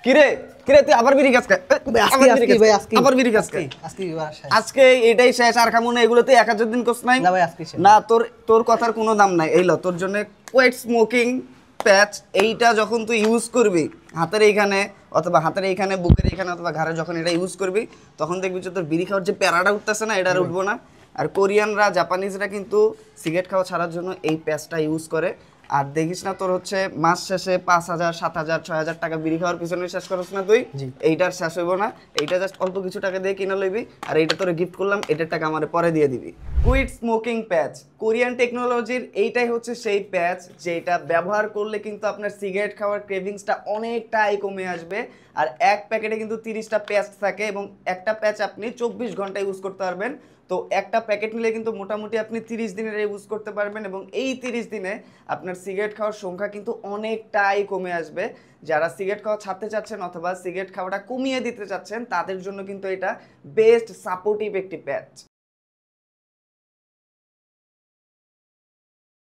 কিরে কিরে তুই আবার বিড়ি খাস আবার বিড়ি খাস আজকে এটাই শেষ আর খামু না এগুলো তুই 1000 দিন করছ নাই না ভাই আজকে শেষ না তোর তোর কথার কোনো দাম নাই এই ল তোর জন্য কোয়েট স্মোকিং প্যাচ এইটা যখন তুই ইউজ করবি হাতের এইখানে অথবা হাতের এইখানে বুকের এইখানে অথবা ঘাড়ে যখন এটা ইউজ করবি তখন দেখবি যে তোর বিড়ি খাওয়ার যে প্যারাটা উঠতেছে না এটা আর উঠবো না। আর কোরিয়ানরা জাপানিজরা কিন্তু সিগারেট খাওয়া ছাড়ার জন্য এই প্যাচটা ইউজ করে। আর দেখিস না তোর হচ্ছে মাস শেষে 5000 7000 6000 টাকা বিড়ি খাওয়ার পিছনে শেষ করছ না তুই, এইটার শেষ হইব না। এইটা জাস্ট অল্প কিছু টাকা দিয়ে কিনে লইবি আর এইটা তোরে গিফট করলাম, এটার টাকা আমারে পরে দিয়ে দিবি। কুইট স্মোকিং প্যাচ কোরিয়ান টেকনোলজির এইটাই হচ্ছে সেই প্যাচ যেটা ব্যবহার করলে কিন্তু আপনার সিগারেট খাওয়ার ক্রেভিংসটা অনেকটাই কমে আসবে। আর এক প্যাকেটে কিন্তু 30টা প্যাচ থাকে এবং একটা প্যাচ আপনি 24 ঘন্টা ইউজ করতে পারবেন। তো একটা প্যাকেট নিলে কিন্তু মোটামুটি আপনি 30 দিনের ইউজ করতে পারবেন এবং এই 30 দিনে আপনার সিগারেট খাওয়ার সংখ্যা কিন্তু অনেকটাই কমে আসবে। যারা সিগারেট খাওয়া ছাড়তে চাচ্ছেন অথবা সিগারেট খাওয়াটা কমিয়ে দিতে চাচ্ছেন তাদের জন্য কিন্তু এটা বেস্ট সাপোর্টিভ একটি প্যাচ।